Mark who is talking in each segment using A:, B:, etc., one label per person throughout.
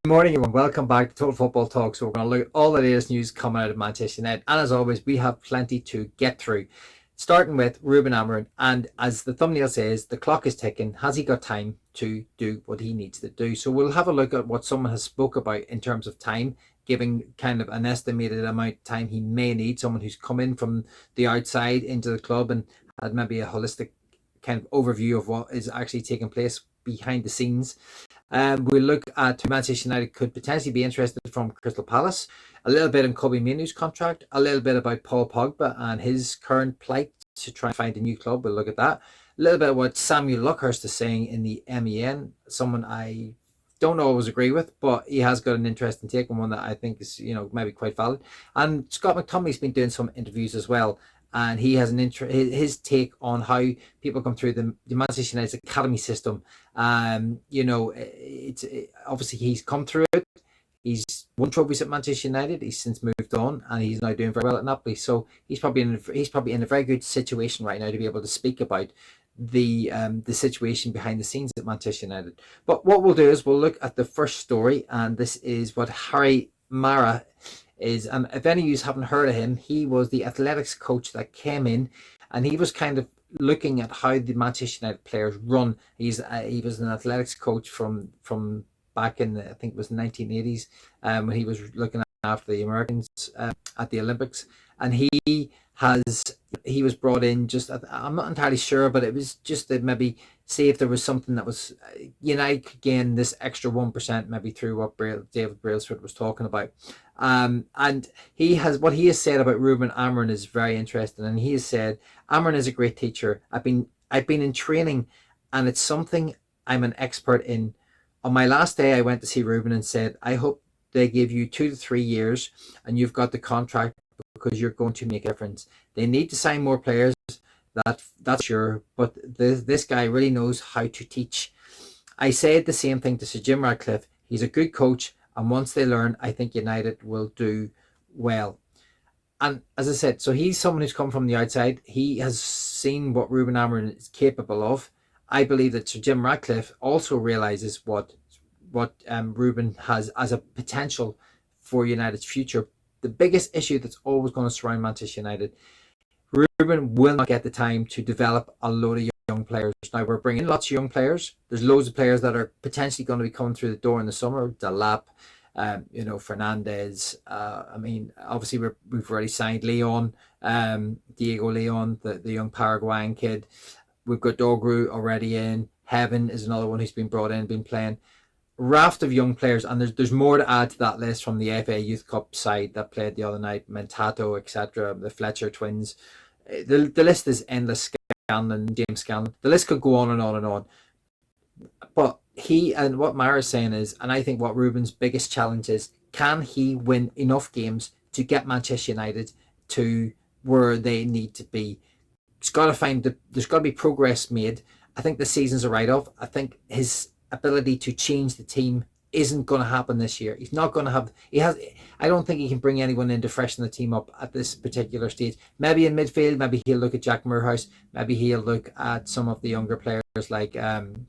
A: Morning, everyone. Welcome back to Total Football Talk. So we're going to look at all the latest news coming out of Manchester United. And as always, we have plenty to get through. Starting with Ruben Amorim. And as the thumbnail says, the clock is ticking. Has he got time to do what he needs to do? So we'll have a look at what someone has spoke about in terms of time, giving kind of an estimated amount of time he may need. Someone who's come in from the outside into the club and had maybe a holistic kind of overview of what is actually taking place behind the scenes. We'll look at who Manchester United could potentially be interested from Crystal Palace, a little bit on Kobbie Mainoo's contract, a little bit about Paul Pogba and his current plight to try and find a new club. We'll look at that. A little bit of what Samuel Luckhurst is saying in the MEN, someone I don't always agree with, but he has got an interesting take and one that I think is, maybe quite valid. And Scott McTominay's been doing some interviews as well. And he has his take on how people come through the Manchester United's academy system. Obviously he's come through it. He's won trophies at Manchester United. He's since moved on, and he's now doing very well at Napoli. So he's probably in a very good situation right now to be able to speak about the situation behind the scenes at Manchester United. But what we'll do is we'll look at the first story, and this is what Marra is, and if any of you haven't heard of him, he was the athletics coach that came in, and he was kind of looking at how the Manchester United players run. He was an athletics coach from back in I think it was the 1980s, when he was looking after the Americans at the Olympics, and he was brought in just, I'm not entirely sure, but it was just to maybe see if there was something that was United could gain this extra 1% maybe through what David Brailsford was talking about. And what he has said about Ruben Amorim is very interesting, and he has said Amorim is a great teacher. I've been in training, and it's something I'm an expert in. On my last day, I went to see Ruben and said, I hope they give you 2 to 3 years and you've got the contract, because you're going to make a difference. They need to sign more players, that's sure, but this guy really knows how to teach. I said the same thing to Sir Jim Ratcliffe. He's a good coach, and once they learn, I think United will do well. And as I said, so he's someone who's come from the outside. He has seen what Ruben Amorim is capable of. I believe that Sir Jim Ratcliffe also realizes what Ruben has as a potential for United's future. The biggest issue that's always going to surround Manchester United, Ruben will not get the time to develop a load of young players. Now, we're bringing in lots of young players. There's loads of players that are potentially going to be coming through the door in the summer. Delap, Fernandez. Obviously we've already signed Leon, Diego Leon, the young Paraguayan kid. We've got Dogru already in. Heaven is another one who's been brought in, been playing. Raft of young players, and there's more to add to that list from the FA Youth Cup side that played the other night, Mentato, etc., the Fletcher twins. The list is endless. Scanlon, James Scanlon. The list could go on and on and on. But what Marra is saying is, and I think what Ruben's biggest challenge is, can he win enough games to get Manchester United to where they need to be? There's got to be progress made. I think the season's a write-off. I think his ability to change the team isn't going to happen this year. He's not going to have. I don't think he can bring anyone in to freshen the team up at this particular stage. Maybe in midfield, maybe he'll look at Jack Moorhouse. Maybe he'll look at some of the younger players like Kone.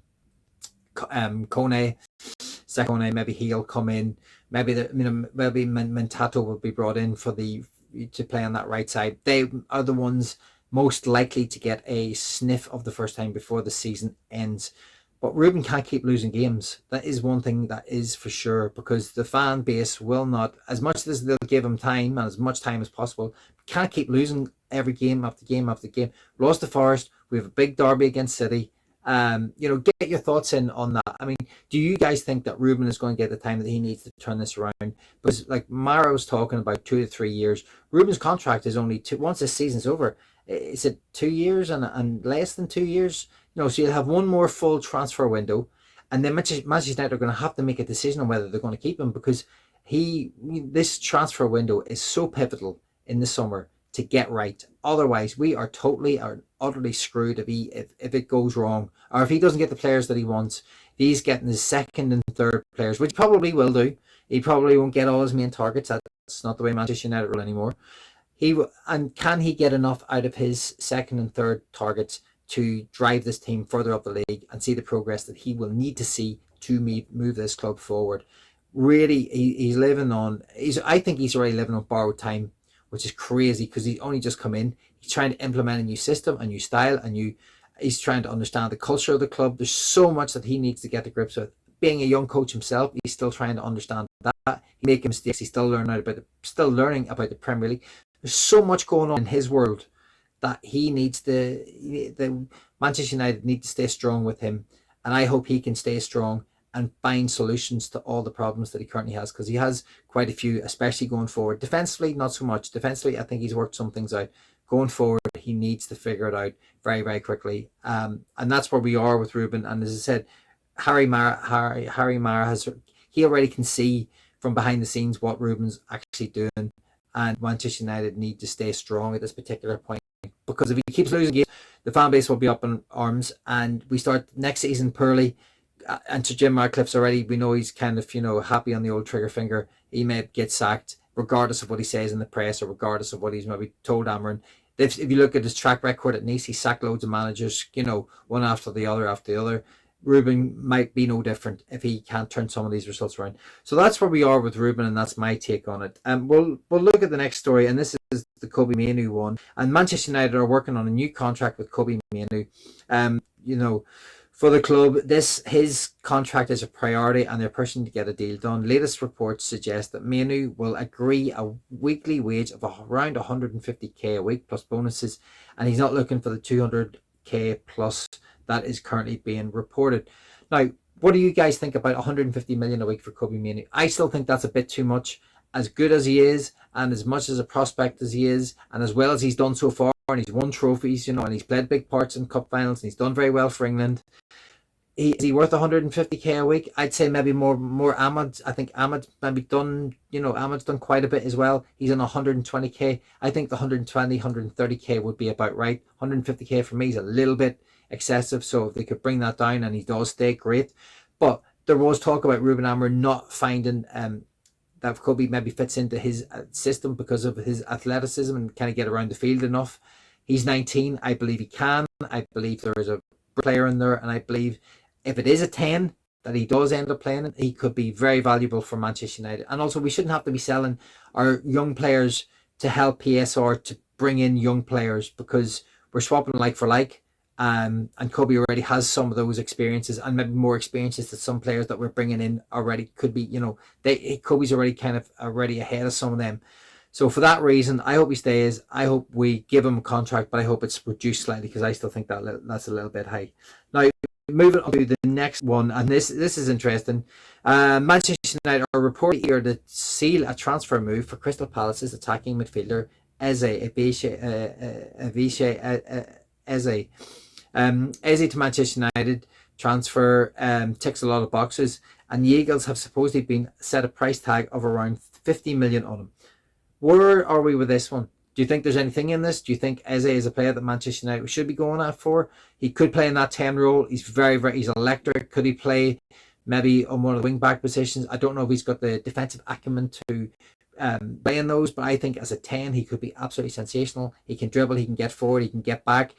A: Sekone. Maybe he'll come in. Maybe Mentato will be brought in to play on that right side. They are the ones most likely to get a sniff of the first time before the season ends. But Ruben can't keep losing games. That is one thing that is for sure, because the fan base will not, as much as they'll give him time and as much time as possible, can't keep losing every game after game after game. Lost to Forest. We have a big derby against City. Get your thoughts in on that. I mean, do you guys think that Ruben is going to get the time that he needs to turn this around? Because like Marra was talking about 2 to 3 years. Ruben's contract is only once this season's over. Is it 2 years and less than 2 years? So you'll have one more full transfer window, and then Manchester United are going to have to make a decision on whether they're going to keep him, because this transfer window is so pivotal in the summer to get right. Otherwise, we are totally or utterly screwed if it goes wrong, or if he doesn't get the players that he wants. If he's getting his second and third players, which probably will do. He probably won't get all his main targets. That's not the way Manchester United roll anymore. Can he get enough out of his second and third targets to drive this team further up the league and see the progress that he will need to see to move this club forward? really he's living on. I think he's already living on borrowed time, which is crazy because he's only just come in. He's trying to implement a new system, a new style, a new. He's trying to understand the culture of the club. There's so much that he needs to get to grips with. Being a young coach himself, he's still trying to understand that. He's making mistakes. He's still learning about the Premier League. There's so much going on in his world that he needs the Manchester United need to stay strong with him, and I hope he can stay strong and find solutions to all the problems that he currently has, because he has quite a few, especially going forward. Defensively, not so much. Defensively, I think he's worked some things out. Going forward, he needs to figure it out very, very quickly, and that's where we are with Ruben. And as I said, Harry Marra has he already can see from behind the scenes what Ruben's actually doing, and Manchester United need to stay strong at this particular point, because if he keeps losing games, the fan base will be up in arms, and we start next season poorly. And to Jim Radcliffe's already, we know he's kind of, happy on the old trigger finger. He may get sacked, regardless of what he says in the press or regardless of what he's maybe told Amorim. If you look at his track record at Nice, he sacked loads of managers, one after the other. Ruben might be no different if he can't turn some of these results around. So that's where we are with Ruben, and that's my take on it. We'll look at the next story, and this is the Kobbie Mainoo one. And Manchester United are working on a new contract with Kobbie Mainoo. For the club, his contract is a priority, and they're pushing to get a deal done. Latest reports suggest that Mainoo will agree a weekly wage of around 150k a week plus bonuses, and he's not looking for the 200k plus that is currently being reported. Now, what do you guys think about 150 million a week for Kobbie Mainoo? I still think that's a bit too much. As good as he is, and as much as a prospect as he is, and as well as he's done so far, and he's won trophies, and he's played big parts in cup finals, and he's done very well for England. Is he worth 150k a week? I'd say maybe more Ahmed. I think Ahmed maybe done, Ahmed's done quite a bit as well. He's on 120k. I think the 120, 130k would be about right. 150k for me is a little bit excessive, so if they could bring that down and he does stay, great. But there was talk about Ruben Amorim not finding that Kobbie maybe fits into his system because of his athleticism and kind of get around the field enough. He's 19. I believe he can. I believe there is a player in there, and I believe if it is a 10 that he does end up playing, he could be very valuable for Manchester United. And also, we shouldn't have to be selling our young players to help PSR to bring in young players, because we're swapping like for like. And Kobbie already has some of those experiences, and maybe more experiences that some players that we're bringing in already could be. Kobbie's already kind of already ahead of some of them. So for that reason, I hope he stays. I hope we give him a contract, but I hope it's reduced slightly, because I still think that's a little bit high. Now, moving on to the next one, and this is interesting. Manchester United are reported here to seal a transfer move for Crystal Palace's attacking midfielder Eberechi Eze. Eze to Manchester United transfer ticks a lot of boxes, and the Eagles have supposedly been set a price tag of around 50 million on him. Where are we with this one? Do you think there's anything in this? Do you think Eze is a player that Manchester United should be going at for? He could play in that 10 role. He's he's electric. Could he play maybe on one of the wing back positions? I don't know if he's got the defensive acumen to play in those, but I think as a 10, he could be absolutely sensational. He can dribble, he can get forward, he can get back,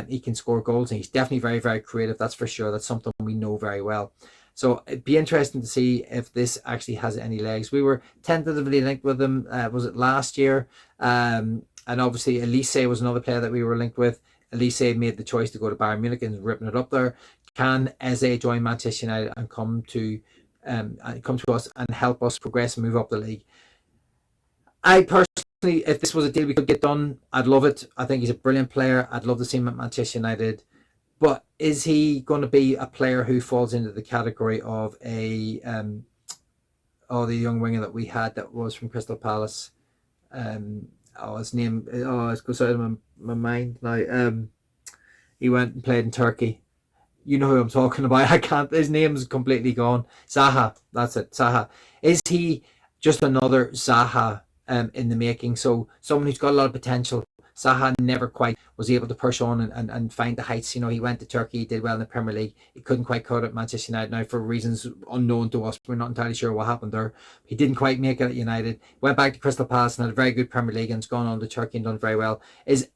A: he can score goals, and he's definitely very, very creative. That's for sure. That's something we know very well. So it'd be interesting to see if this actually has any legs. We were tentatively linked with him, was it last year? And obviously Elise was another player that we were linked with. Elise made the choice to go to Bayern Munich and ripping it up there. Can Eze join Manchester United and come to us and help us progress and move up the league? I personally, if this was a deal we could get done, I'd love it. I think he's a brilliant player. I'd love to see him at Manchester United. But is he going to be a player who falls into the category of the young winger that we had that was from Crystal Palace? His name, it goes out of my mind now. He went and played in Turkey. You know who I'm talking about. I can't. His name's completely gone. Zaha. That's it. Zaha. Is he just another Zaha in the making? So someone who's got a lot of potential. Zaha never quite was able to push on and find the heights. He went to Turkey, he did well in the Premier League. He couldn't quite cut it at Manchester United. Now, for reasons unknown to us, we're not entirely sure what happened there. He didn't quite make it at United. Went back to Crystal Palace and had a very good Premier League, and has gone on to Turkey and done very well. Is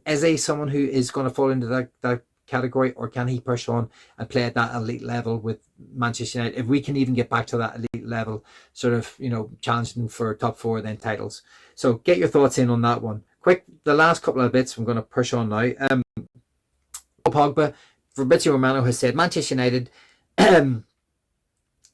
A: Eze someone who is going to fall into that category, or can he push on and play at that elite level with Manchester United? If we can even get back to that elite level, sort of, challenging for top 4 then titles. So get your thoughts in on that one. Quick, the last couple of bits I'm going to push on now. Pogba, Eberechi Eze has said Manchester United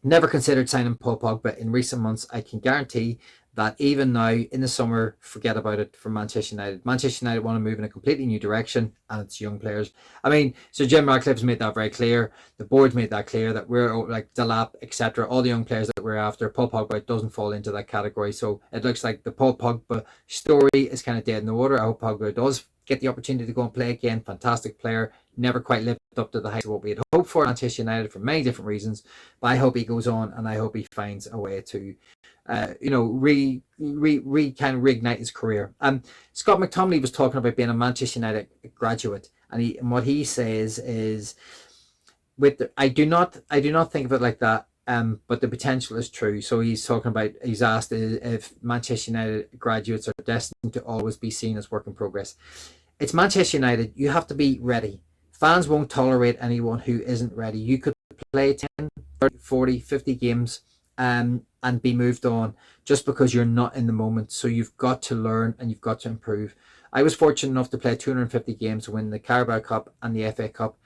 A: never considered signing Paul Pogba in recent months. I can guarantee that even now in the summer, forget about it for Manchester United. Manchester United want to move in a completely new direction, and it's young players. I mean, so Jim Ratcliffe's made that very clear. The board's made that clear that we're like Delap, etc. All the young players that we're after, Paul Pogba doesn't fall into that category. So it looks like the Paul Pogba story is kind of dead in the water. I hope Pogba does get the opportunity to go and play again. Fantastic player. Never quite lived up to the heights of what we had hoped for at Manchester United for many different reasons. But I hope he goes on, and I hope he finds a way to kind of reignite his career. Scott McTominay was talking about being a Manchester United graduate, and what he says is, I do not think of it like that. But the potential is true. So he's asked if Manchester United graduates are destined to always be seen as work in progress. It's Manchester United. You have to be ready. Fans won't tolerate anyone who isn't ready. You could play 10, 30, 40, 50 games and be moved on just because you're not in the moment. So you've got to learn and you've got to improve. I was fortunate enough to play 250 games to win the Carabao Cup and the FA Cup,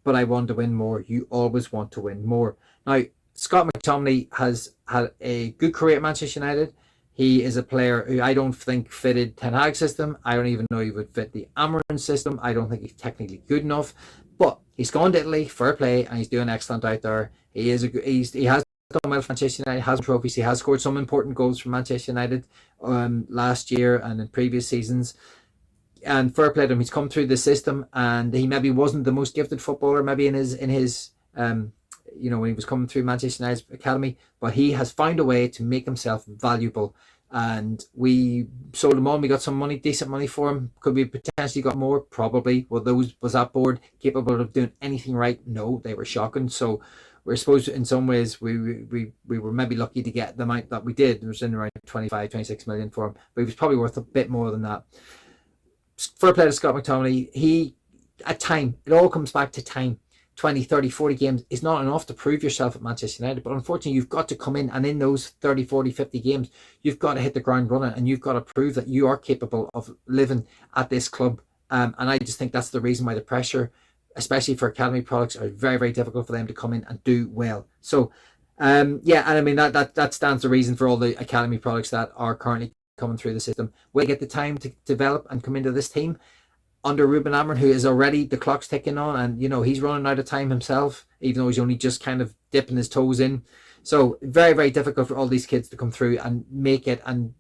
A: but I want to win more. You always want to win more. Now, Scott McTominay has had a good career at Manchester United. He is a player who I don't think fitted Ten Hag's system. I don't even know he would fit the Amorim system. I don't think he's technically good enough. But he's gone to Italy, fair play, and he's doing excellent out there. He has done well for Manchester United, has trophies. He has scored some important goals for Manchester United last year and in previous seasons. And fair play to him. He's come through the system, and he maybe wasn't the most gifted footballer maybe in his when he was coming through Manchester United's academy, but he has found a way to make himself valuable. And we sold him on. We got some money, decent money for him. Could we potentially got more? Probably. Was that board capable of doing anything right? No, they were shocking. So we're supposed to, in some ways, we were maybe lucky to get the amount that we did. It was in around 25, 26 million for him, but he was probably worth a bit more than that. Fair play to Scott McTominay. At time, it all comes back to time. 20, 30, 40 games is not enough to prove yourself at Manchester United, but unfortunately you've got to come in, and in those 30, 40, 50 games you've got to hit the ground running, and you've got to prove that you are capable of living at this club. And I just think that's the reason why the pressure, especially for academy products, are very, very difficult for them to come in and do well. So and I mean that stands the reason for all the academy products that are currently coming through the system. Will they get the time to develop and come into this team under Ruben, who is already, the clock's ticking on, and he's running out of time himself, even though he's only just kind of dipping his toes in. So very, very difficult for all these kids to come through and make it and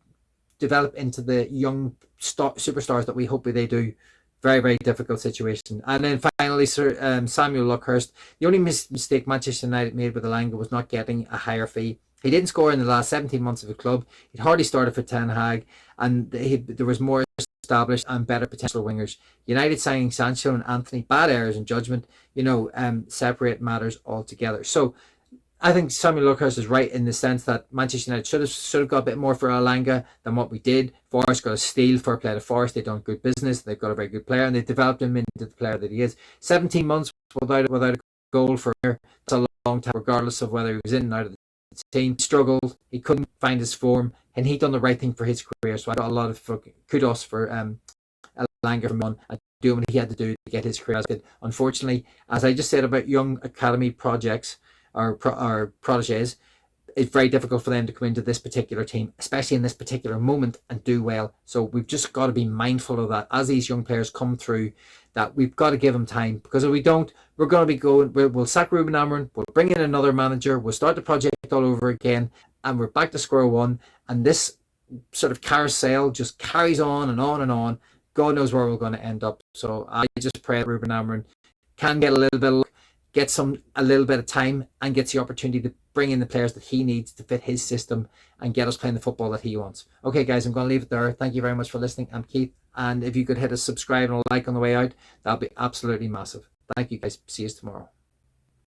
A: develop into the young superstars that we hope they do. Very, very difficult situation. And then finally, Samuel Luckhurst. The only mistake Manchester United made with Elnaga was not getting a higher fee. He didn't score in the last 17 months of the club. He'd hardly started for Ten Hag, and there was more established and better potential wingers. United signing Sancho and Anthony, bad errors in judgment, separate matters altogether. So I think Samuel Luckhurst is right in the sense that Manchester United should have got a bit more for Elnaga than what we did. Forest got a steal, fair play to Forest. They've done good business. They've got a very good player, and they've developed him into the player that he is. 17 months without a goal for him, that's a long time, regardless of whether he was in and out of the team. Struggled, he couldn't find his form, and he done the right thing for his career. So I got a lot of kudos for Elnaga from on and doing what he had to do to get his career. Unfortunately, as I just said about young academy projects or proteges, it's very difficult for them to come into this particular team, especially in this particular moment, and do well. So we've just got to be mindful of that as these young players come through, that we've got to give them time, because if we don't, we're going to be we'll sack Ruben Amorim, we'll bring in another manager, we'll start the project all over again, and we're back to square one, and this sort of carousel just carries on and on and on. God knows where we're going to end up. So I just pray that Ruben Amorim can get a little bit of luck, get a little bit of time, and gets the opportunity to bring in the players that he needs to fit his system and get us playing the football that he wants. Okay, guys, I'm going to leave it there. Thank you very much for listening. I'm Keith, and if you could hit a subscribe and a like on the way out, that'll be absolutely massive. Thank you, guys. See you tomorrow.